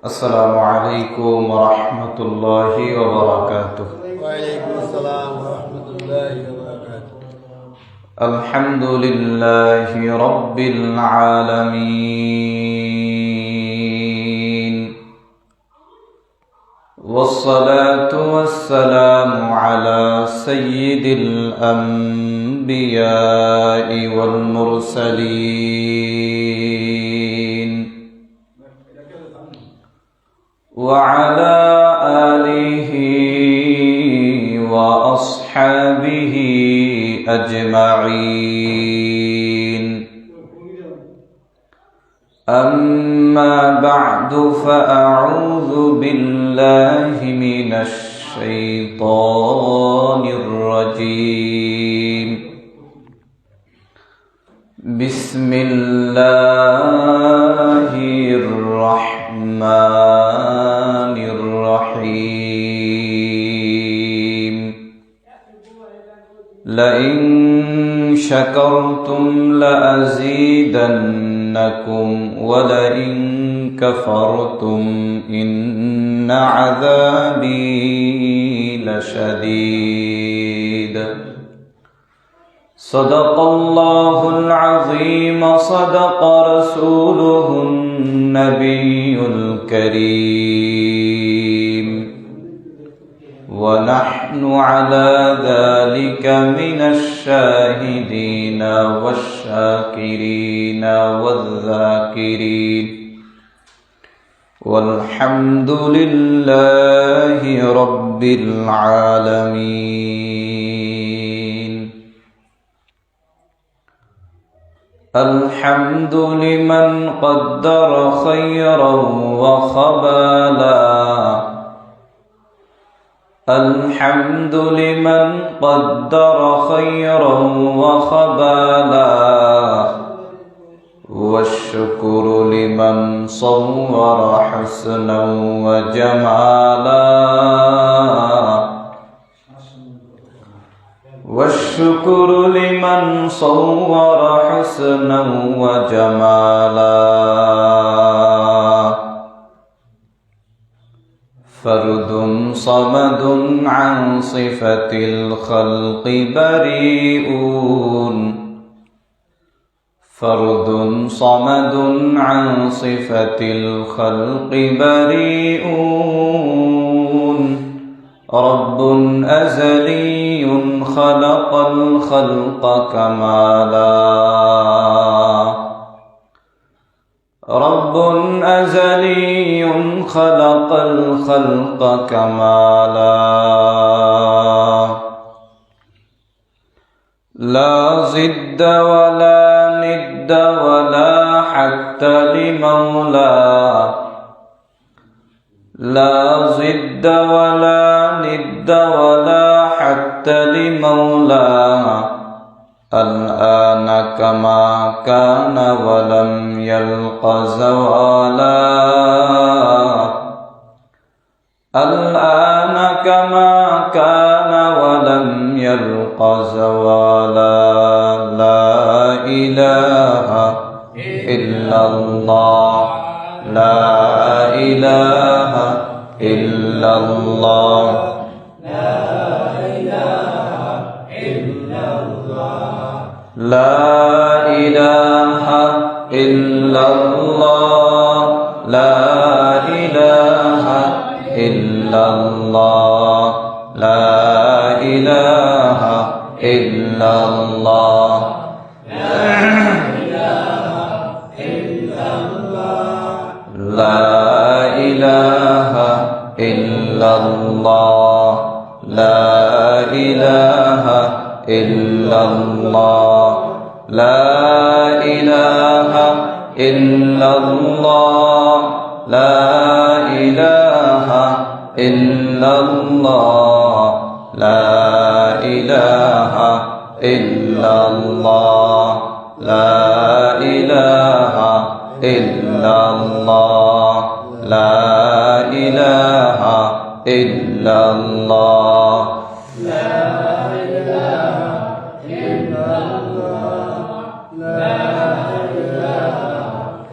السلام عليكم ورحمة الله وبركاته. وعليكم السلام ورحمة الله وبركاته. الحمد لله رب العالمين، والصلاة والسلام على سيد الأنبياء والمرسلين وعلى آله وأصحابه أجمعين. أما بعد، فأعوذ بالله من الشيطان الرجيم. بسم الله الرحمن الرحيم. لئن شكرتم لأزيدنكم ولئن كفرتم إن عذابي لشديد. صدق الله العظيم، صدق رسوله النبي الكريم، ونحن على ذلك من الشاهدين والشاكرين والذاكرين، والحمد لله رب العالمين. الحمد لمن قدر خيرا وخبالا، الحمد لمن قدر خيرا وخبالا، والشكر لمن صور حسنا وجمالا، والشكر لمن صور حسنا وجمالا. فرد صمد عن صفة الخلق بريئون، فرد صمد عن صفة الخلق بريئون. رب أزلي خلق الخلق كمالا، رب أزلي خلق الخلق كمالا. لا ضد ولا ند ولا حتى لمولاه، لا ضد ولا ند ولا حتى لمولاه. الآن كما كان ولم يلق زوالا، الآن كما كان ولم يلق زوالا. لا إله إلا الله، لا إله إلا الله، لا إله إلا الله، لا إله إلا الله، لا إله إلا الله، لا إله إلا الله، لا إله إلا الله، لا إله إلا الله، لا إله إلا الله، لا إله إلا الله، لا إله إلا الله، لا إله إلا الله، لا إله إلا الله، لا إله إلا الله، لا إله إلا الله، لا إله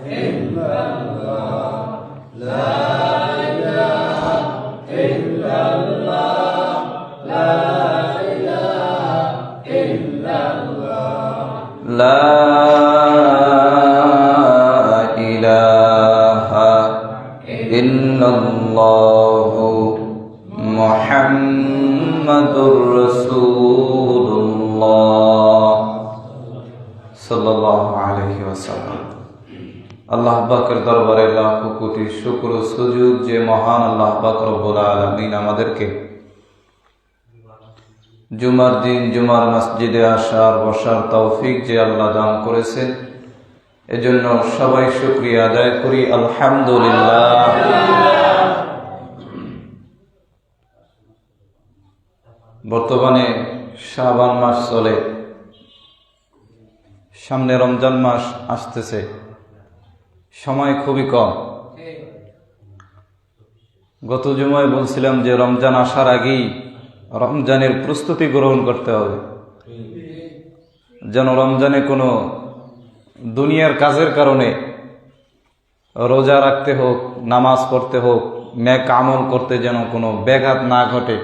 إلا الله، لا ইল্লাল্লাহু মুহাম্মাদুর রাসূলুল্লাহ সাল্লাল্লাহু আলাইহি ওয়াসাল্লাম। আল্লাহ পাকের দরবারে লাখ কোটি শুকর ও সুজুদ যে মহান আল্লাহ পাক রব্বুল আলামিন আমাদেরকে জুমার দিন জুমার মসজিদে আসার বসার তৌফিক যে আল্লাহ দান করেছেন, এজন্য সবাই শুকরিয়া আদায় করি আলহামদুলিল্লাহ। বর্তমানে শাবান মাস চলে, সামনে রমজান মাস আসতেছে, সময় খুবই কম। গত জুমায় বলছিলাম যে রমজান আসার আগেই রমজানের প্রস্তুতি গ্রহণ করতে হবে, যেন রমজানে কোনো দুনিয়ার কাজের কারণে রোজা রাখতে হোক, নামাজ পড়তে হোক, নেক আমল করতে যেন কোনো ব্যাঘাত না ঘটে।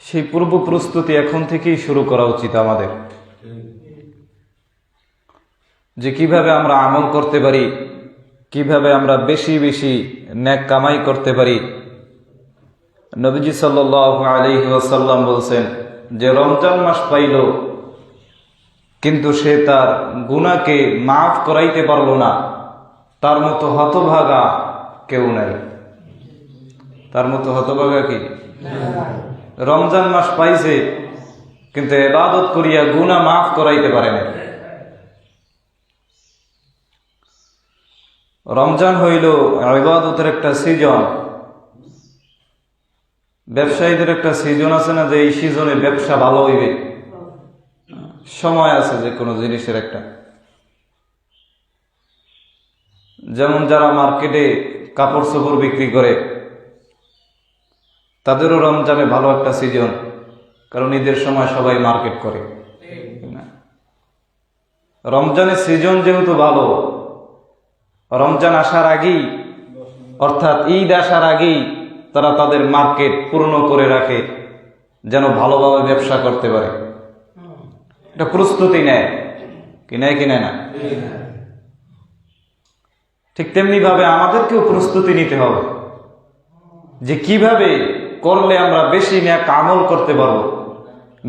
সেই পূর্ব প্রস্তুতি এখন থেকেই শুরু করা উচিত আমাদের, যে কিভাবে আমরা আমল করতে পারি, কিভাবে আমরা বেশি বেশি নেক কামাই করতে পারি। নবীজি সাল্লাল্লাহু আলাইহি ওয়াসাল্লাম বলছেন যে রমজান মাস পাইল কিন্তু সে তার গুনাহকে মাফ করাইতে পারল না, তার মতো হতভাগা কেউ নাই। তার মতো হতভাগা কি? রমজান মাস পাইছে কিন্তু ইবাদত করিয়া গুনাহ মাফ করাইতে পারে না। রমজান হইল ইবাদতের একটা সিজন, ব্যবসায়ীদের একটা সিজন আছে না, যে এই সিজনে ব্যবসা ভালো হইবে, সময় আছে যে কোনো জিনিসের একটা। যেমন যারা মার্কেটে কাপড় চোপড় বিক্রি করে তাদেরও রমজানে ভালো একটা সিজন, কারণ ঈদের সময় সবাই মার্কেট করে। রমজানের সিজন যেহেতু ভালো, রমজান আসার আগেই অর্থাৎ ঈদ আসার আগেই তারা তাদের মার্কেট পূর্ণ করে রাখে যেন ভালোভাবে ব্যবসা করতে পারে। এটা প্রস্তুতি নেয় কি নেয় কি নেয় না? ঠিক তেমনি ভাবে আমাদেরকেও প্রস্তুতি নিতে হবে যে কিভাবে করলে আমরা বেশি নেক আমল করতে পারবো,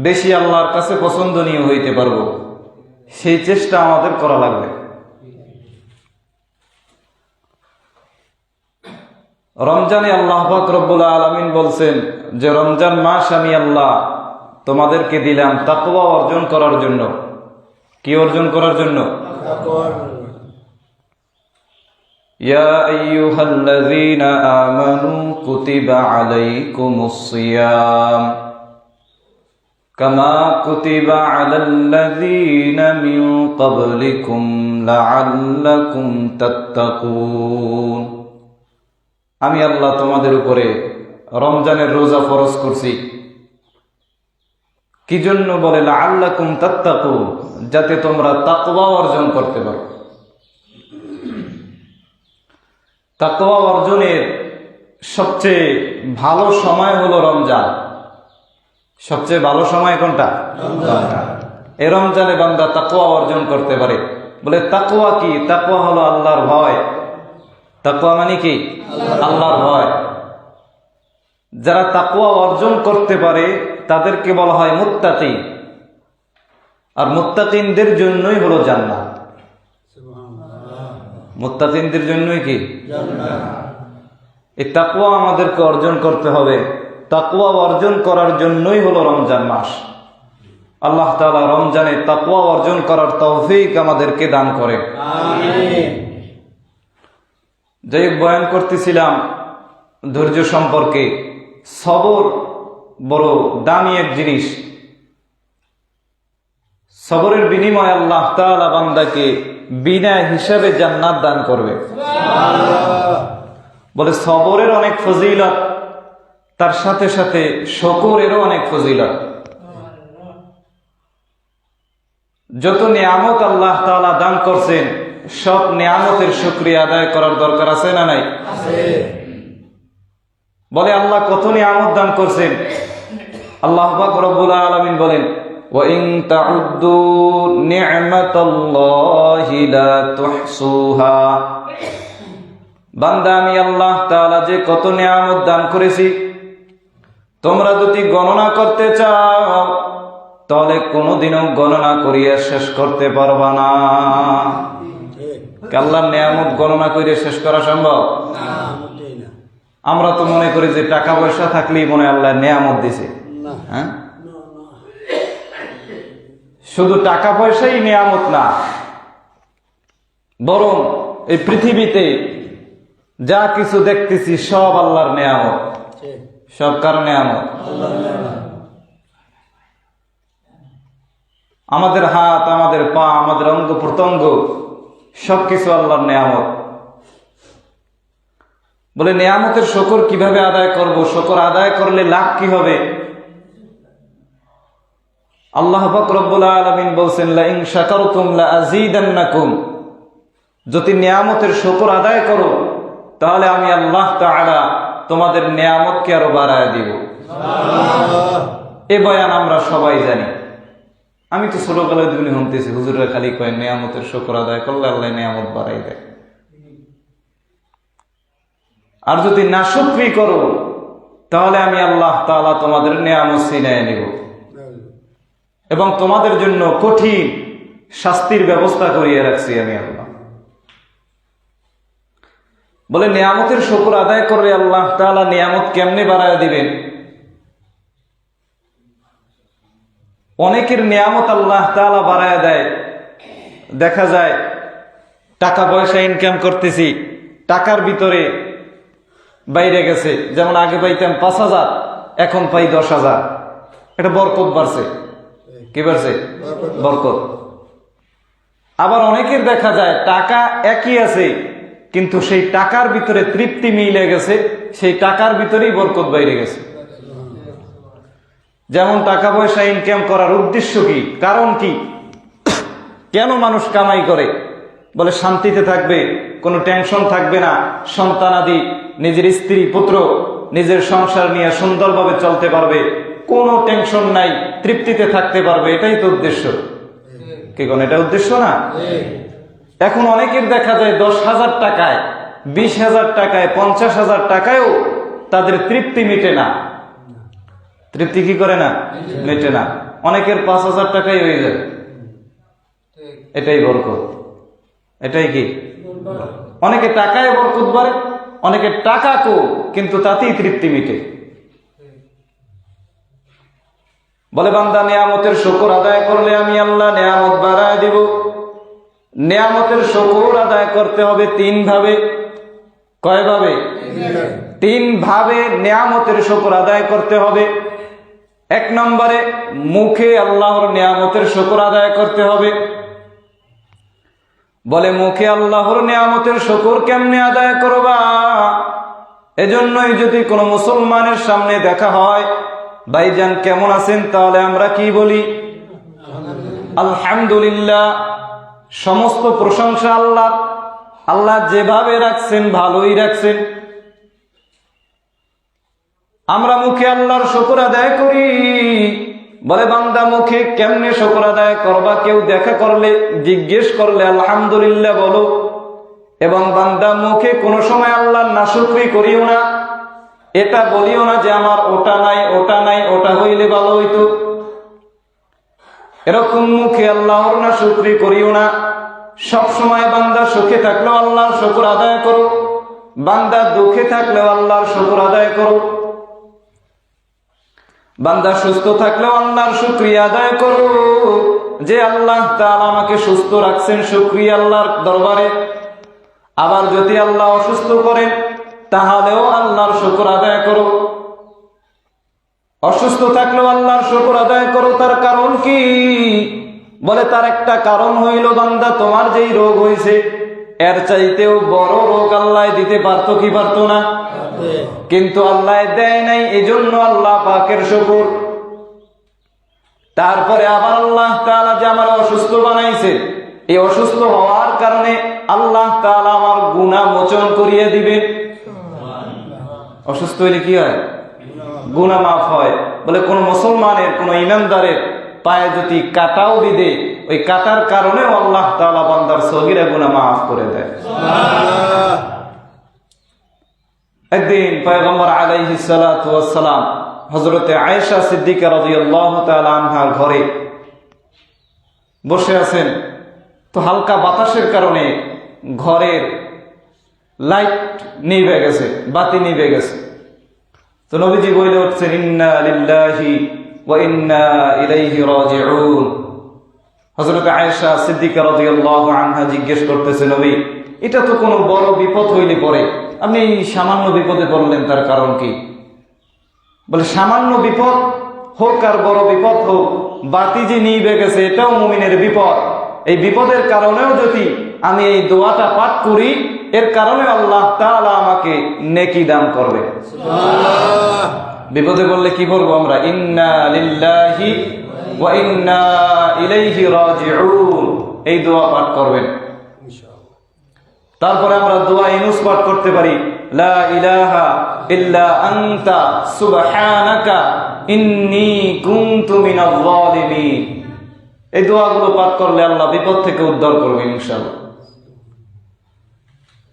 বেশি আল্লাহর কাছে পছন্দনীয় হইতে পারবো, সেই চেষ্টা আমাদের করা লাগবে। রমজানে আল্লাহ পাক রব্বুল আলামিন বলছেন যে রমজান মাস আমি আল্লাহ তোমাদেরকে দিলাম তাকওয়া অর্জন করার জন্য। কি অর্জন করার জন্য? ইয়া আইয়ুহাল্লাযীনা আমানু কুতিবা আলাইকুমুস সিয়াম কামা কুতিবা আলাল্লাযীনা মিন ক্বাবলিকুম লাআল্লাকুম তাত্তাকুন। আমি আল্লাহ তোমাদের উপরে রমজানের রোজা ফরজ করছি। কি জন্য বলে? লাআল্লাকুম তাত্তাকুন, যাতে তোমরা তাকওয়া অর্জন করতে পারো। তাকওয়া অর্জনের সবচেয়ে ভালো সময় হলো রমজান। সবচেয়ে ভালো সময় কোনটা? এই রমজানে বান্দা তাকওয়া অর্জন করতে পারে। বলে তাকওয়া কি? তাকওয়া হলো আল্লাহর ভয়। তাকওয়া মানে কি? আল্লাহর ভয়। যারা তাকওয়া অর্জন করতে পারে তাদেরকে বলা হয় মুত্তাকি, আর মুত্তাকিনদের জন্যই হলো জান্নাত। মুত্তাকিনদের জন্যই কি? এই তাকওয়া আমাদেরকে অর্জন করতে হবে। তাকওয়া অর্জন করার জন্যই হলো রমজান মাস। আল্লাহ তাআলা রমজানে তাকওয়া অর্জন করার তৌফিক আমাদেরকে দান করেন। আমিন। যাই হোক, বয়ান করতেছিলাম ধৈর্য সম্পর্কে। সবর বড় দামি এক জিনিস। সবরের বিনিময়ে আল্লাহ তাআলা বান্দাকে বিনা হিসাবে জান্নাত দান করবে। বলে সবরের অনেক ফজিলত, তার সাথে সাথে শুকরেরও অনেক ফজিলত। যত নিয়ামত আল্লাহ তাআলা দান করছেন, সব নিয়ামতের শুকরিয়া আদায় করার দরকার আছে না নাই? বলে আল্লাহ কত নিয়ামত দান করছেন। আল্লাহ পাক রব্বুল আলামিন বলেন, ওয়া ইন তাউদ্দু নি'মাতাল্লাহি লা তুহসুহা। বান্দা আমি আল্লাহ তাআলা যে কত নিয়ামত দান করেছি, তোমরা যদি গণনা করতে চাও তাহলে কোনোদিনও গণনা করিয়া শেষ করতে পারবা না। আল্লাহর নিয়ামত গণনা করিয়া শেষ করা সম্ভব? আমরা তো মনে করি যে টাকা পয়সা থাকলেই মনে আল্লাহ নিয়ামত দিছে। হ্যাঁ, শুধু টাকা পয়সাই নিয়ামত না, বরং এই পৃথিবীতে যা কিছু দেখতেছি সব আল্লাহর নিয়ামত। সব কার নিয়ামত? আমাদের হাত, আমাদের পা, আমাদের অঙ্গ প্রত্যঙ্গ সবকিছু আল্লাহর নিয়ামত। বলে নিয়ামতের শুকর কিভাবে আদায় করব, শুকর আদায় করলে লাভ কি হবে? আল্লাহ পাক রব্বুল আলামিন বলছেন, লা ইন শাকারতুম লা আযীদান্নাকুম, যদি নিয়ামতের শুকর আদায় করো তাহলে আমি আল্লাহ তাআলা তোমাদের নিয়ামতকে আরো বাড়ায় দিব। এ বয়ান আমরা সবাই জানি। আমি তো ছোটবেলায় দিনে শুনতেছি, হুজুররা খালি কয় নিয়ামতের শুকর আদায় করলে আল্লাহ নিয়ামত বাড়াই দেয়। আর যদি নাশুকরি করো তাহলে আমি আল্লাহ তাআলা তোমাদের নিয়ামত ছিনিয়ে নিব এবং তোমাদের জন্য কঠিন শাস্তির ব্যবস্থা করিয়ে রাখছি আমি আল্লাহ। বলে নিয়ামতের শুকর আদায় করলে আল্লাহ তাআলা নিয়ামত কেমনে বাড়ায় দিবেন? অনেকের নিয়ামত আল্লাহ তাআলা বাড়ায় দেয়। দেখা যায় টাকা পয়সা ইনকাম করতেছি, টাকার ভিতরে বাইরে গেছে। যেমন আগে পাইতাম 5,000, এখন পাই 10,000। এটা বরকত বাড়ছে। কি বাড়ছে? বরকত। আবার অনেকের দেখা যায় টাকা একই আছে, কিন্তু সেই টাকার ভিতরে তৃপ্তি মিলে গেছে, সেই টাকার ভিতরেই বরকত বাইরে গেছে। যেমন টাকা পয়সা ইনকাম করার উদ্দেশ্য কি, কারণ কি, কেন মানুষ কামাই করে? বলে শান্তিতে থাকবে, কোনো টেনশন থাকবে না, সন্তানাদি, নিজের স্ত্রী পুত্র, নিজের সংসার নিয়ে সুন্দরভাবে চলতে পারবে, কোনো টেনশন নাই, তৃপ্তিতে থাকতে পারবে। এটাই তো উদ্দেশ্য। কি কোন এটা উদ্দেশ্য না? এখন অনেকের দেখা যায় 10,000 টাকায়, 20,000 টাকায়, 50,000 টাকায়ও তাদের তৃপ্তি মিটে না। তৃপ্তি কি করে না? মেটে না। অনেকের 5,000 টাকাই হয়ে যায়। এটাই বরকত। এটাই কি? অনেকে টাকায় বরকত বাড়ে, অনেকে টাকা কো, কিন্তু তাতেই তৃপ্তি মিটে। বলে বান্দা নিয়ামতের শুকর আদায় করলে আমি আল্লাহ নিয়ামত বাড়ায় দিব। নিয়ামতের শুকর আদায় করতে হবে 3 ভাবে। কয় ভাবে? 3 ভাবে নিয়ামতের শুকর আদায় করতে হবে। 1 নম্বরে মুখে আল্লাহর নিয়ামতের শুকর আদায় করতে হবে। বলে মুখে আল্লাহর নিয়ামতের শুকর কেমনে আদায় করবা? এজন্যই যদি কোনো মুসলমানের সামনে দেখা হয়, ভাইজান কেমন আছেন, তাহলে আমরা কি বলি? আলহামদুলিল্লাহ। সমস্ত প্রশংসা আল্লাহ। আল্লাহ যেভাবে রাখছেন ভালোই রাখছেন। আমরা মুখে আল্লাহর শুকর আদায় করি। বলে বান্দা মুখে কেমনে শুকর আদায় করবা? কেউ দেখা করলে, জিজ্ঞেস করলে আলহামদুলিল্লাহ বলো। এবং বান্দা মুখে কোনো সময় আল্লাহর নাশুকরি করিও না। এটা বলিও না যে আমার ওটা নাই, ওটা নাই, ওটা হইলে ভালো হইতো। এরকম মুখে আল্লাহর নাশুকরি করিও না। সব সময় বান্দা সুখে থাকলেও আল্লাহর শুকর আদায় করো, বান্দা দুঃখে থাকলেও আল্লাহর শুকর আদায় করো। বান্দা সুস্থ থাকলেও আল্লাহর শুকরিয়া আদায় করো যে আল্লাহ তাআলা আমাকে সুস্থ রাখছেন, শুকরিয়া আল্লাহর দরবারে। আবার যদি আল্লাহ অসুস্থ করেন তাহলেও আল্লাহর শুকর আদায় করো। অসুস্থ থাকলেও আল্লাহর শুকর আদায় করো। তার কারণ কি? বলে তার একটা কারণ হইল, বান্দা তোমার যেই রোগ হয়েছে এর চাইতেও বড় রোগ আল্লাহ দিতে পারতো কি পারতো না? কিন্তু আল্লাহ দেয় নাই, এজন্য আল্লাহ পাকের শুকর। তারপরে আবার আল্লাহ তাআলা যে আমার অসুস্থ বানাইছে, এই অসুস্থ হওয়ার কারণে আল্লাহ তাআলা আমার গুনাহ মোচন করিয়ে দিবেন। অসুস্থ হইলে কি হয়? গুনাহ মাফ হয়। বলে কোন মুসলমানের, কোন ইমানদারের পায়ে যদি কাটাও বিধে, ওই কাটার কারণেও আল্লাহ তাআলা বান্দার সগীরা গুনাহ মাফ করে দেয়। একদিন পয়গম্বর আলাইহিস সালাতু ওয়াস সালাম হযরতে আয়েশা সিদ্দিকা রাদিয়াল্লাহু তাআলা আনহার ঘরে বসে আছেন। তো হালকা বাতাসের কারণে ঘরের লাইট নিভে গেছে, বাতি নিভে গেছে। তো নবীজি বলে উঠছেন, ইন্না লিল্লাহি ওয়া ইন্না ইলাইহি রাজিউন। হযরত আয়েশা সিদ্দিকা রাদিয়াল্লাহু আনহা জিজ্ঞেস করতেছে, নবী, এটা তো কোনো বড় বিপদ হইলে পরে আপনি এই সামান্য বিপদে পড়লেন, তার কারণ কি? বলে, সামান্য বিপদ হোক আর বড় বিপদ হোক, বাতি যে নিভে গেছে এটাও মুমিনের বিপদ। এই বিপদের কারণেও যদি আমি এই দোয়াটা পাঠ করি, এর কারণে আল্লাহ তাআলা আমাকে নেকি দান করবে। বিপদে বললে কি বলবো আমরা? ইন্না লিল্লাহি ওয়া ইন্না ইলাইহি রাজিউন, এই দোয়া পাঠ করবেন। তারপরে আমরা দোয়া ইউনুস পাঠ করতে পারি, লা ইলাহা ইল্লা আনতা সুবহানাকা ইন্নী কুনতু মিনাজ জালিমিন। এই দোয়াগুলো পাঠ করলে আল্লাহ বিপদ থেকে উদ্ধার করবেন ইনশাআল্লাহ।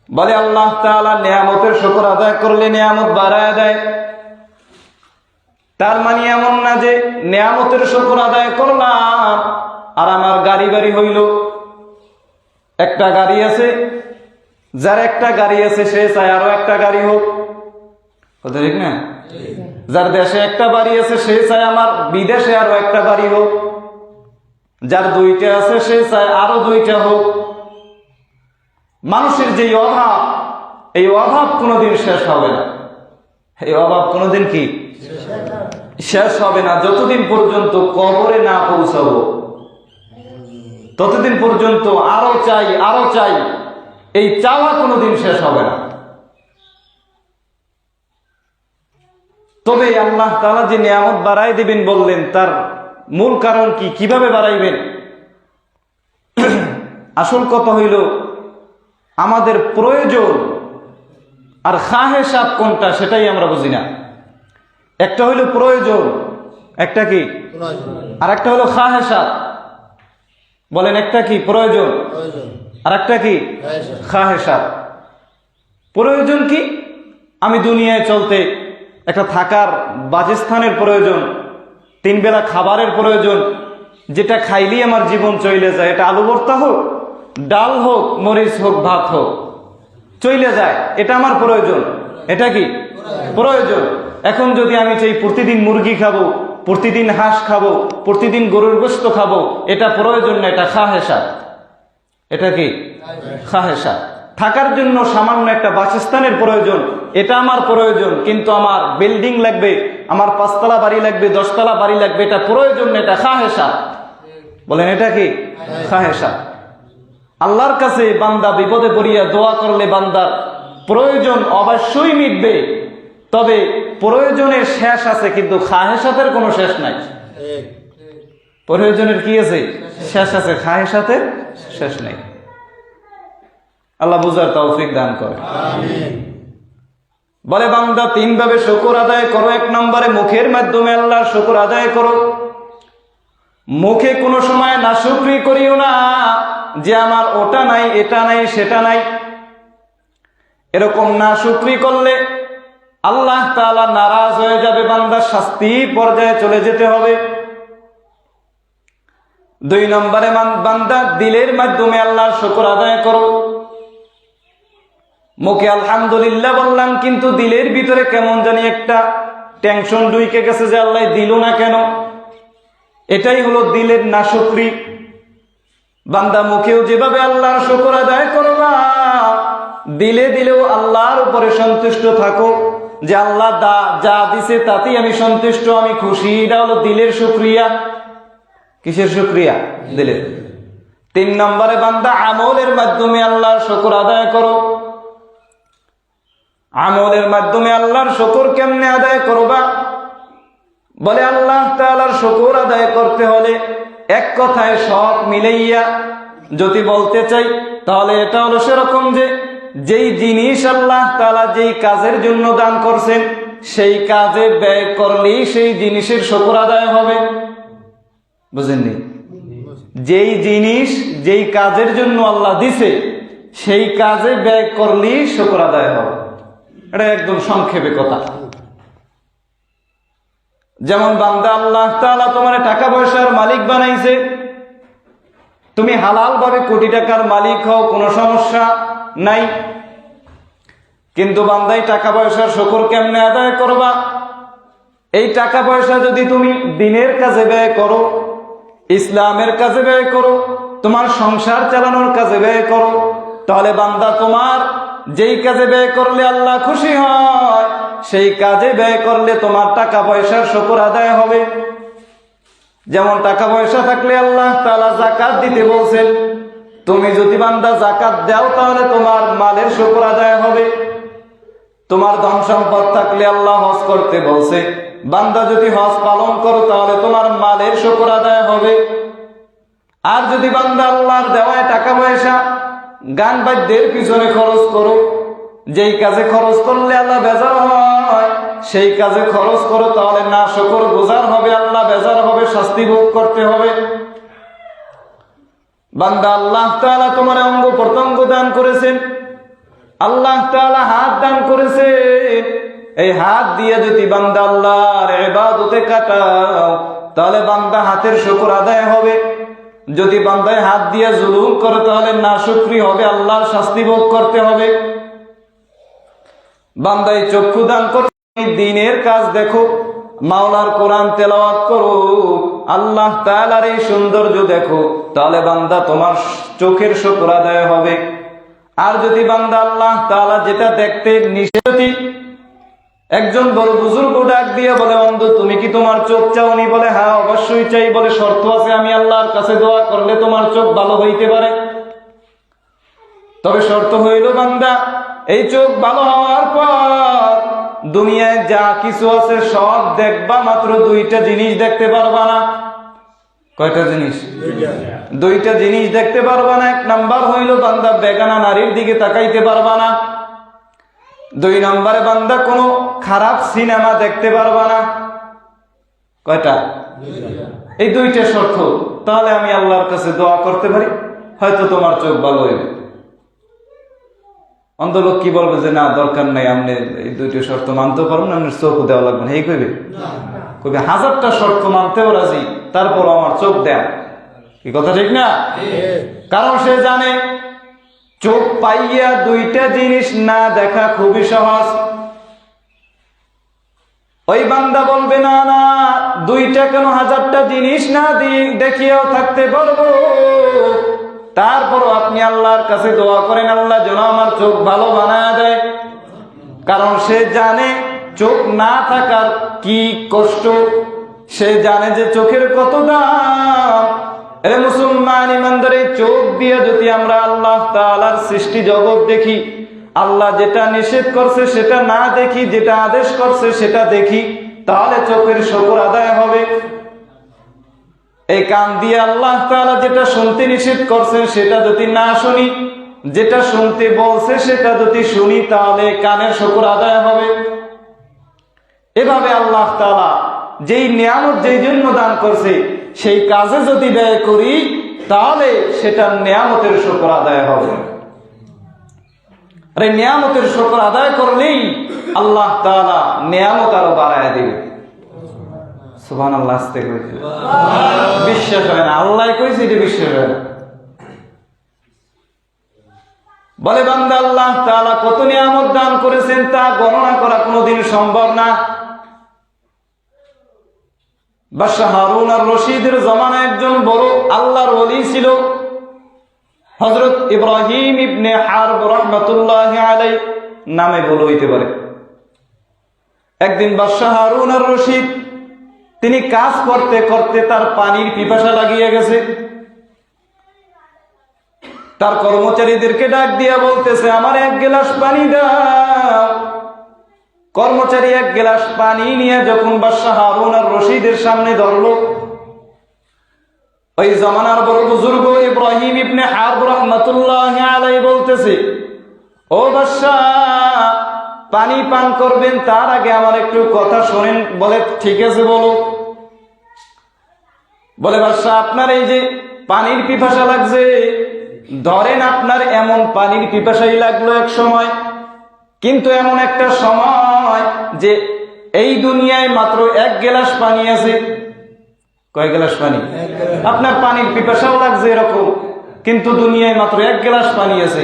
বলে, আল্লাহ তাআলা নিয়ামতের শুকর আদায় করলে নিয়ামত বাড়ায় দেয়। তার মানে এমন না যে নিয়ামতের শুকর আদায় করলাম আর আমার গাড়ি বাড়ি হইল। একটা গাড়ি আছে, যার একটা গাড়ি আছে সে চায় আরো একটা গাড়ি হোক, কথা ঠিক না? যার দেশে একটা বাড়ি আছে সে চায় আমার বিদেশে আরো একটা বাড়ি হোক। যার দুইটা আছে সে চায় আরো দুইটা হোক। মানুষের যে অভাব, এই অভাব কোনোদিন শেষ হবে না। এই অভাব কোনোদিন কি শেষ হবে না। যতদিন পর্যন্ত কবরে না পৌঁছাবো ততদিন পর্যন্ত আরো চাই, আরো চাই, এই চাওয়া কোনোদিন শেষ হবে না। তবে আল্লাহ তাআলা যে নিয়ামত বাড়াই দিবেন বললেন, তার মূল কারণ কি, কিভাবে বাড়াইবেন? আসল কথা হইল আমাদের প্রয়োজন আর খাহেসাত কোনটা সেটাই আমরা বুঝি না। একটা হইল প্রয়োজন, একটা কি, আর একটা হলো খাহেসাত। বলেন, একটা কি প্রয়োজন আর একটা কি খাহেসাত। প্রয়োজন কি? আমি দুনিয়ায় চলতে একটা থাকার বাসস্থানের প্রয়োজন, 3 বেলা খাবারের প্রয়োজন, যেটা খাইলেই আমার জীবন চলে যায়। এটা আলু ভর্তা হোক, ডাল হোক, মরিচ হোক, ভাত হোক, চলে যায়, এটা আমার প্রয়োজন। এটা কি প্রয়োজন? এখন যদি আমি চাই প্রতিদিন মুরগি খাবো, প্রতিদিন হাঁস খাবো, প্রতিদিন গরুর গোশত খাবো, এটা প্রয়োজন না, এটা খাহেসাত। এটা কি খাহেসাত। থাকার জন্য সামান্য একটা বাসস্থানের প্রয়োজন, এটা আমার প্রয়োজন। কিন্তু আমার বিল্ডিং লাগবে, আমার 5 তলা বাড়ি লাগবে, 10 তলা বাড়ি লাগবে, এটা প্রয়োজন না, এটা খাহেসাত। বলেন, এটা কি খাহেসাত। আল্লাহর কাছে বান্দা বিপদে পড়িয়া দোয়া করলে বান্দার প্রয়োজন অবশ্যই মিটবে। তবে প্রয়োজনের শেষ আছে, কিন্তু খাহেসাতের কোনো শেষ নাই। প্রয়োজনের কি আছে? শেষ আছে, খাহেসাতের শেষ নাই। আল্লাহ বুঝার তৌফিক দান করে। বলে, বান্দা 3 ভাবে শুকর আদায় করো। 1 নম্বরে মুখের মাধ্যমে আল্লাহর শুকর আদায় করো। মুখে কোনো সময় নাশুকরি করিও না যে আমার ওটা নাই, এটা নাই, সেটা নাই। এরকম নাশুকরি করলে আল্লাহ তাআলা নারাজ হয়ে যাবে, বান্দার শাস্তি পর্যায়ে চলে যেতে হবে। 2 নম্বরে বান্দা দিলের মাধ্যমে আল্লাহর শুকর আদায় করো। মুখে আলহামদুলিল্লাহ বললাম, কিন্তু দিলের ভিতরে কেমন জানি একটা টেনশন ঢুকে গেছে যে আল্লাহ দিল না কেন। এটাই হলো দিলের নাশুকরি। বান্দা মুখেও যেভাবে আল্লাহর শুকর আদায় করবা, দিলেও আল্লাহর উপরে সন্তুষ্ট থাকো যে আল্লাহ যা দিছে তাতেই আমি সন্তুষ্ট, আমি খুশি। এটা হলো দিলের শুকরিয়া। কিসের শুকরিয়া? দিলের। 3 নম্বরে বান্দা আমলের মাধ্যমে আল্লাহর শুকর আদায় করো। আমলের মাধ্যমে আল্লাহর শুকর কেমনে আদায় করবা? বলে, আল্লাহ তাআলার শুকর আদায় করতে হলে এক কথায় সব মিলাইয়া যদি বলতে চাই, তাহলে এটা হলো সেরকম যে যেই জিনিস আল্লাহ তাআলা যেই কাজের জন্য দান করছেন, সেই কাজে ব্যয় করলেই সেই জিনিসের শুকর আদায় হবে। বুঝেননি? যেই জিনিস যেই কাজের জন্য আল্লাহ দিছে, সেই কাজে ব্যয় করলেই শুকর আদায় হবে। এটা একদম সংক্ষেপে কথা। যেমন বান্দা আল্লাহ তাআলা তোমার টাকা পয়সার মালিক বানাইছে, তুমি হালাল ভাবে কোটি টাকার মালিক হও, কোনো সমস্যা নাই। কিন্তু বান্দাই টাকা পয়সার শুকর কেমনে আদায় করবা? এই টাকা পয়সা যদি তুমি দ্বীনের কাজে ব্যয় করো, ইসলামের কাজে ব্যয় করো, তোমার সংসার চালানোর কাজে ব্যয় করো, তাহলে বান্দা তোমার যেই কাজে ব্যয় করলে আল্লাহ খুশি হয়, সেই কাজে ব্যয় করলে তোমার টাকা পয়সার শুকর আদায় হবে। যেমন টাকা পয়সা থাকলে আল্লাহ তাআলা যাকাত দিতে বলছেন, তুমি যদি বান্দা যাকাত দাও তাহলে তোমার মালের শুকর আদায় হবে। তোমার ধন সম্পদ থাকলে আল্লাহ হজ করতে বলছে, বান্দা যদি হজ পালন করো তাহলে তোমার মালের শুকর আদায় হবে। আর যদি বান্দা আল্লাহর দেওয়ায় টাকা পয়সা গান বাদ্যের পিছনে খরচ করো, যেই কাজে খরচ করলে আল্লাহ বেজার হয় সেই কাজে খরচ করো, তাহলে না শুকর গুজার হবে, আল্লাহ বেজার হবে, শাস্তি ভোগ করতে হবে। বান্দা আল্লাহ তাআলা তোমার অঙ্গ প্রত্যঙ্গ দান করেছেন, আল্লাহ তাআলা হাত দান করেছেন, এই হাত দিয়ে যদি বান্দা আল্লাহর ইবাদতে কাটাও তাহলে বান্দা হাতের শুকর আদায় হবে। যদি বান্দায় হাত দিয়ে জুলুম করে তাহলে নাশুকরি হবে, আল্লাহর শাস্তি ভোগ করতে হবে। বান্দায় চক্ষু দান করো, দ্বীনের কাজ দেখো, মাওলার কোরআন তেলাওয়াত করো, আল্লাহ তাআলার এই সৌন্দর্য দেখো, তাহলে বান্দা তোমার চোখের শুকর আদায় হবে। আর যদি বান্দা আল্লাহ তাআলা যেটা দেখতে নিষেধ, একজন বড় বুজুর্গ ডাক দিয়ে বলে, অন্ধ তুমি কি তোমার চোখ চাওনি? বলে হ্যাঁ অবশ্যই চাই। বলে শর্ত আছে, আমি আল্লাহর কাছে দোয়া করলে তোমার চোখ ভালো হইতে পারে। তবে শর্ত হইল বান্দা এই চোখ ভালো হওয়ার পর দুনিয়ায় যা কিছু আছে সব দেখবা, মাত্র দুইটা জিনিস দেখতে পারবা না। কয়টা জিনিস? দুইটা জিনিস দেখতে পারবা না। এক নাম্বার হইল বান্দা বেগানা নারীর দিকে তাকাইতে পারবা না। দুই নম্বরে বান্দা কোনো খারাপ সিনেমা দেখতে পারবা না। কয়টা? এই দুইটা শর্ত, তাহলে আমি আল্লাহর কাছে দোয়া করতে পারি, হয়তো তোমার চোখ ভালো হইবে। অন্ধ লোক কি বলবে যে না দরকার নাই, আপনি এই দুইটা শর্ত মানতে পারবেন না, আপনার চোখ দেওয়া লাগবে না, এই কইবে? কইবে হাজারটা শর্ত মানতেও রাজি, তারপর আমার চোখ দেন। কি কথা ঠিক না? কারণ সে জানে চোখ পাইয়া দুইটা জিনিস না দেখা খুবই সহজ। ওই বান্দা বলবে না না দুইটা কেন, হাজারটা জিনিস না দেখিয়াও থাকতে পারবো। তারপরও আপনি আল্লাহর কাছে দোয়া করেন, আল্লাহ যেন আমার চোখ ভালো বানায় দেয়। কারণ সে জানে চোখ না থাকার কি কষ্ট, সে জানে যে চোখের কত দাম। এরে মুসলমান ইমানদার, এই চোখ দিয়ে যদি আমরা আল্লাহ তাআলার সৃষ্টি জগৎ দেখি, আল্লাহ যেটা নিষেধ করছে সেটা না দেখি, যেটা আদেশ করছে সেটা দেখি, তাহলে চোখের শুকর আদায় হবে। এই কান দিয়ে আল্লাহ তাআলা যেটা শুনতে নিষেধ করছেন সেটা যদি না শুনি, যেটা শুনতে বলছে সেটা যদি শুনি, তাহলে কানের শুকর আদায় হবে। এভাবে আল্লাহ তাআলা যেই নিয়ামত যেই জন্য দান করছে সেই কাজে যদি ব্যয় করি, তাহলে সেটা নিয়ামতের শুকর আদায় হবে। আর এই নিয়ামতের শুকর আদায় করলেই আল্লাহ তাআলা নিয়ামত আরো বাড়ায় দিবে। সুবহানাল্লাহ, আস্তে কইছে, বিশ্বাস হয় না, আল্লাহ কইছে, এটা বিশ্বাস হয় না। বলে বান্দা আল্লাহ তাআলা কত নিয়ামত দান করেছেন তা গণনা করা কোনোদিন সম্ভব না। বাদশাহ হারুন আর রশিদের জমানায় একজন বড় আল্লাহর ওলি ছিল, হযরত ইব্রাহিম ইবনে হারব রাহমাতুল্লাহি আলাইহি নামে বলে হইতে পারে। একদিন বাদশাহ হারুন আর রশিদ তিনি কাজ করতে করতে তার পানির পিপাসা লাগিয়ে গেছে। তার কর্মচারীদেরকে ডাক দিয়া বলতেছে, আমার এক গ্লাস পানি দাও। কর্মচারী এক গ্লাস পানি নিয়ে যখন বাদশাহ হারুন আর রশিদের সামনে ধরলো, ওই জামানার বড় বুজুর্গ ইব্রাহিম ইবনে হারব রাহমাতুল্লাহি আলাইহি বলতেছে, ও বাদশাহ, পানি পান করবেন তার আগে আমার একটু কথা শোনেন। বলে ঠিক আছে বলো। বলে বাদশাহ, আপনার এই যে পানির পিপাসা লাগছে, ধরেন আপনার এমন পানির পিপাসাই লাগলো এক সময় কিন্তু এমন একটা সময় যে এই দুনিয়ায় মাত্র 1 গ্লাস পানি আছে। কয় গ্লাস পানি? আপনার পানির পিপাসাও লাগছে এরকম, কিন্তু দুনিয়ায় মাত্র 1 গ্লাস পানি আছে।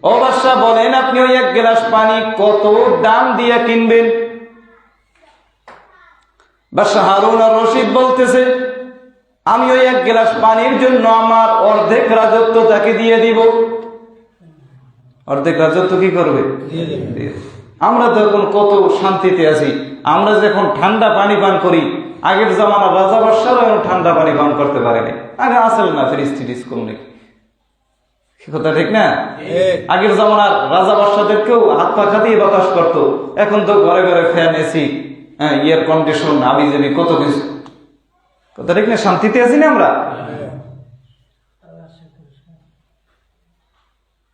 ও বাদশা বলেন, আপনি ওই 1 গ্লাস পানি কত দাম দিয়ে কিনবেন? বাদশা হারুন আর রশিদ বলতেছে, আমি ওই 1 গ্লাস পানির জন্য আমার অর্ধেক রাজত্ব তাকে দিয়ে দিব। অর্ধেক রাজত্ব কি করবে? আমরা তো এখন কত শান্তিতে আছি। আমরা যখন ঠান্ডা পানি পান করি, আগের জামানার রাজা বাদশারা এখন ঠান্ডা পানি পান করতে পারেনি। আগে আসল না ফ্রিজ টিরিজ কম নাকি, কথা ঠিক না? আগের জামানার রাজা বাদশাদেরকেও হাত পাখা দিয়ে বাতাস করতো। এখন তো ঘরে ঘরে ফ্যান, এসি, এয়ার কন্ডিশন, আবিজাবি কত কিছু, কথা ঠিক না? শান্তিতে আছি না আমরা?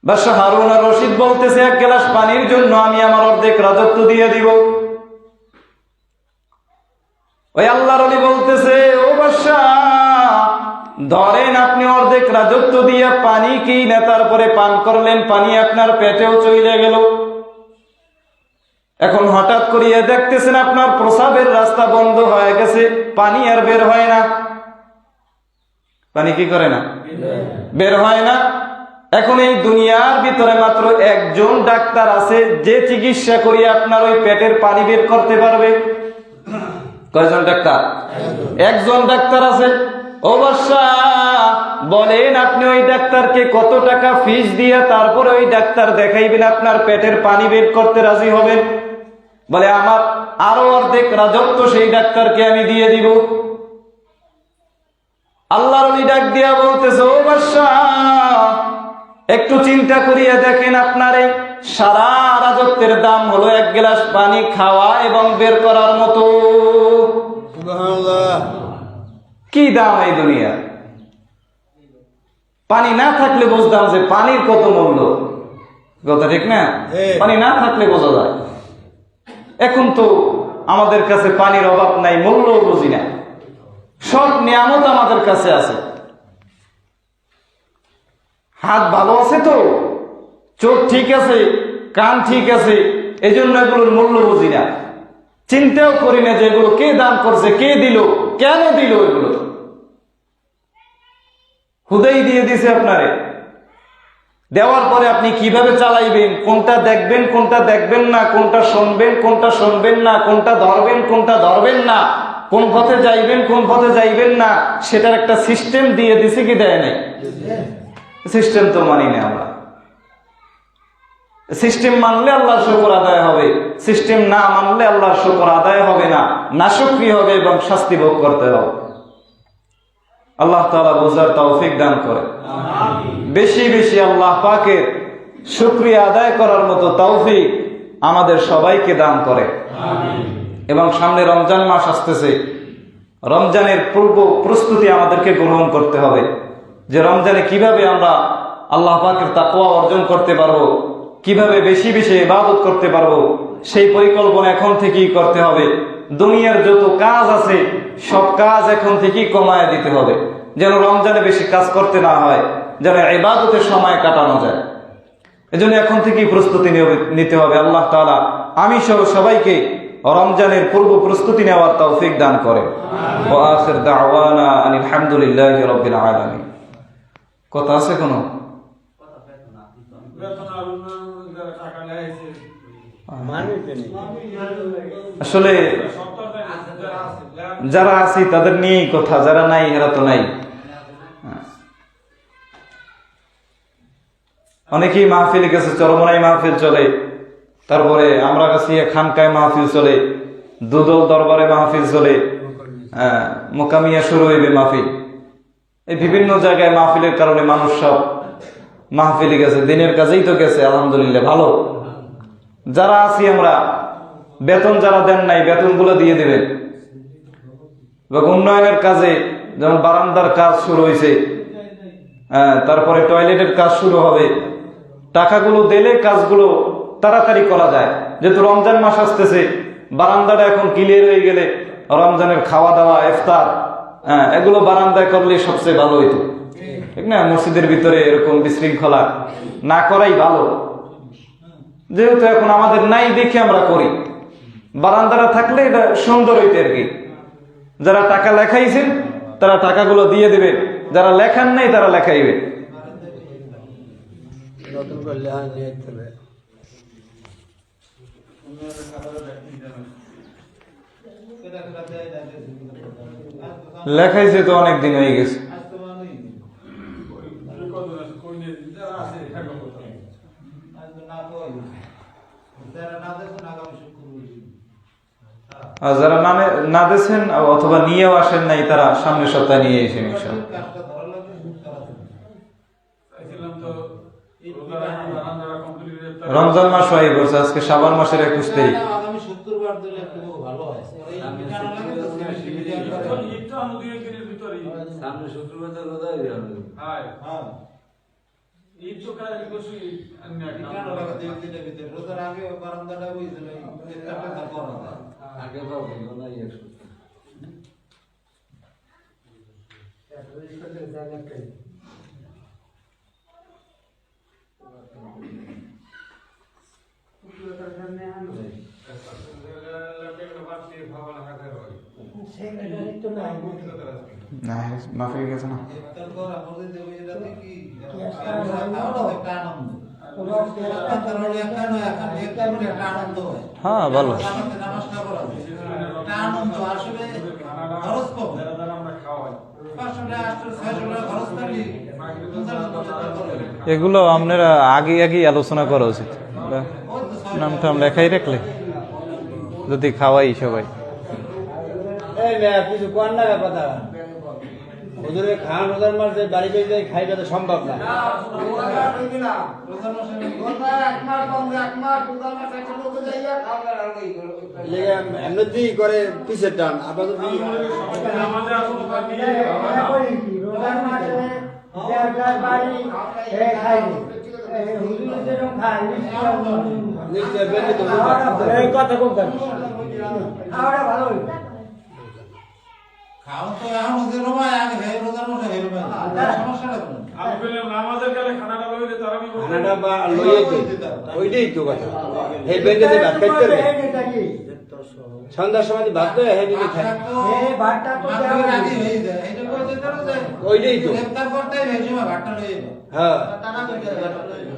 বাদশা হারুন আর রশিদ বলতেছে, 1 গ্লাস পানির জন্য আমি আমার অর্ধেক রাজত্ব দিয়ে দিব। ওই আল্লাহর ওলি বলতেছে, ও বাদশা, ধরেন আপনি অর্ধেক রাজত্ব দিয়ে পানি কিনে তারপরে পান করলেন, পানি আপনার পেটেও চলে গেল। এখন হঠাৎ করিয়ে দেখতেছেন আপনার প্রস্রাবের রাস্তা বন্ধ হয়ে গেছে, পানি আর বের হয় না। পানি কি করে না? বের হয় না। এখন এই দুনিয়ার ভিতরে মাত্র একজন ডাক্তার আছে যে চিকিৎসা করিয়ে আপনার ওই পেটের পানি বের করতে পারবে। কয়জন ডাক্তার? একজন ডাক্তার আছে। ও বাদশা, বলেন আপনি ওই ডাক্তারকে কত টাকা ফিস দিয়ে তারপরে ওই ডাক্তার দেখাইবেন আপনার পেটের পানি বের করতে রাজি হবেন? বলে, আমার আরো অর্ধেক রাজত্ব সেই ডাক্তারকে আমি দিয়ে দিব। আল্লাহর ওলি ডাক দিয়া বলতেছে, ও বাদশা, একটু চিন্তা করিয়া দেখেন, আপনার এই সারা রাজত্বের দাম হলো 1 গ্লাস পানি খাওয়া এবং বের করার মতো। সুবহানাল্লাহ। কি দাম এই দুনিয়া! পানি না থাকলে বুঝতাম যে পানির কত মূল্য, কথা ঠিক না? পানি না থাকলে বোঝা যায়। এখন তো আমাদের কাছে পানির অভাব নাই, মূল্য বুঝি না। সব নিয়ামত আমাদের কাছে আছে। হাত ভালো আছে তো, চোখ ঠিক আছে, কান ঠিক আছে, এই জন্য এগুলোর মূল্য বুঝি না। চিন্তাও করি না যে এগুলো কে দান করছে, কে দিল, কেন দিল। এগুলো হুদাই দিয়ে দিছে আপনারে। দেওয়ার পরে আপনি কিভাবে চালাইবেন, কোনটা দেখবেন, কোনটা দেখবেন না, কোনটা শুনবেন, কোনটা শুনবেন না, কোনটা ধরবেন, কোনটা ধরবেন না, কোন পথে যাইবেন, কোন পথে যাইবেন না, সেটার একটা সিস্টেম দিয়ে দিছে কি দেয় নাই? সিস্টেম তো মানি না আমরা। সিস্টেম মানলে আল্লাহর শুকর আদায় হবে, সিস্টেম না মানলে আল্লাহর শুকর আদায় হবে না, নাশুকরি হবে এবং শাস্তি ভোগ করতে হবে। আল্লাহ তাআলা বোঝার তৌফিক দান করে। বেশি বেশি আল্লাহ পাকের শুকরিয়া আদায় করার মতো তৌফিক আমাদের সবাইকে দান করে। এবং সামনে রমজান মাস আসতেছে, রমজানের পূর্ব প্রস্তুতি আমাদেরকে গ্রহণ করতে হবে, যে রমজানে কিভাবে আমরা আল্লাহ পাকের তাকওয়া অর্জন করতে পারবো, কিভাবে বেশি বেশি ইবাদত করতে পারবো, সেই পরিকল্পনা এখন থেকেই করতে হবে। দুনিয়ার যত কাজ আছে সব কাজ এখন থেকেই কমায় দিতে হবে, যেন রমজানে বেশি কাজ করতে না হয়, যেন ইবাদতের সময় কাটানো যায়। এজন্য এখন থেকেই প্রস্তুতি নিতে হবে। আল্লাহ তাআলা আমি সহ সবাইকে রমজানের পূর্ব প্রস্তুতি নেওয়ার তৌফিক দান করে। ওয়া আখির দাওয়ানা আনিল হামদুলিল্লাহি রাব্বিল আলামিন। কথা আছে কোনো? আসলে যারা আছি তাদের নিয়েই কথা, যারা নাই এরা তো নাই। অনেকেই মাহফিল গেছে, চরমনাই মাহফিল চলে, তারপরে আমরা কাছে খানকায় মাহফিল চলে, দুদল দরবারে মাহফিল চলে, মোকামিয়া শুরু হইবে মাহফিল। এই বিভিন্ন জায়গায় মাহফিলের কারণে মানুষ সব মাহফিলে গেছে, দিনের কাজেই তো গেছে, আলহামদুলিল্লাহ ভালো। যারা আছি আমরা, বেতন যারা দেন নাই বেতনগুলো দিয়ে দিবেন। এবং উন্নয়নের কাজে যেমন বারান্দার কাজ শুরু হয়েছে, তারপরে টয়লেটের কাজ শুরু হবে, টাকাগুলো দিলে কাজগুলো তাড়াতাড়ি করা যায়। যেহেতু রমজান মাস আসতেছে, বারান্দাটা এখন ক্লিয়ার হয়ে গেলে রমজানের খাওয়া দাওয়া, ইফতার, এগুলো বারান্দায় করলে সবচেয়ে ভালো হইতো, ঠিক না? মসজিদের ভিতরে এরকম বিশৃঙ্খলা না করাই ভালো। যেহেতু এখন আমাদের নাই দেখে আমরা করি। বারান্দাটা থাকলে এটা সুন্দর হইতে আর কি। যারা টাকা লেখাইছেন তারা টাকাগুলো দিয়ে দিবে, যারা লেখান নাই তারা লেখাইবে। নতুন করে লেখা নিয়ে যেতে হবে। লেখাইছে তো অনেক দিন হয়ে গেছে। আর যারা না দিয়েছেন অথবা নিয়েও আসেন নাই তারা সামনের সপ্তাহে নিয়ে এসে ইনশাআল্লাহ। রমজান মাস হয়ে গেছে, আজকে শাবান মাসের 21 তারিখ। আগামী শুক্রবার দিলে খুব ভালো হয়। সামনে শুক্রবার তো রোজা হয়ে যাবে। হ্যাঁ হ্যাঁ, ঈদ তো কাল বসে রোজার আগে বারান্দাটা বুঝছিল ইফতারটা করা আগে পাবো না এক সপ্তাহ। না মাফ হয়ে গেছে না। হ্যাঁ ভালো। এগুলো আপনারা আগে আলোচনা করা উচিত। নামটা লেখাই রাখলে যদি খাওয়াই সবাই। কিছু কোন না কথা হুজুরে খান রোজার মাসে বাড়ি বাড়ি খাইটা তো সম্ভব না। এমনি করে পিছের টান আপাতত কথা কম ভালো খাওয়া তো এখন ওদের রোমায় আগে হে রোজার মাসে হে রোমায় সমস্যাটা কোন আমি বললাম নামাজের কালে খানাটা লইলে তারাবি খানাটা বা লইয়ে দিতে ওইটাই তো কথা হে বেঁধে দে ভাত খাইতে হবে সন্ধ্যার সময় ভাত লইয়া হে দিকে খায় হে ভাতটা তো আগে হয়ে যায় এটা কই দিতে হবে ওইটাই তো ইফতার করতে হে সময় ভাতটা লইয়ে হ্যাঁ টাকা কই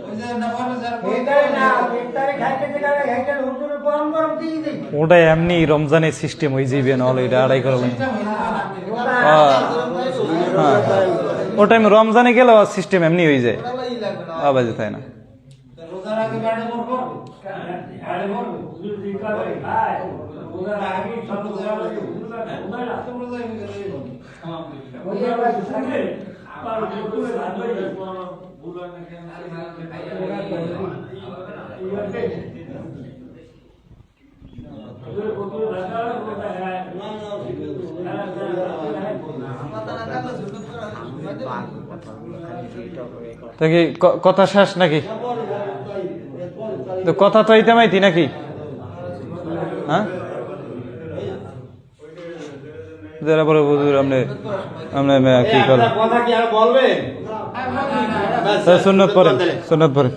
ওই যে না বলে স্যার এটাই না ইফতারে খাইতে গেলে খাইতে হুজুর গরম গরম দিয়ে দেই ওটা এমনি রমজানের সিস্টেম হয়ে যাবে না হলে এটা আড়াই করবে। ও টাইম রমজানে গেলে সিস্টেম এমনি হয়ে যায় আওয়াজ তাই না। রোজার আগে বাড়ি করব আরে করব হুজুর দিকা ভাই ভাই রোজার আগে সব রোজা রোজা সব রোজা করে দেব ওই ভাই সঙ্গে আবার দুপুরে ভাত হই বুলা না কেন কথা শেষ নাকি? তো কথা তো এইটা মাইতি নাকি? হ্যাঁ যারা বলে বুঝুর আপনি কি করেন সুন্নত পড়েন সুন্নত পড়েন।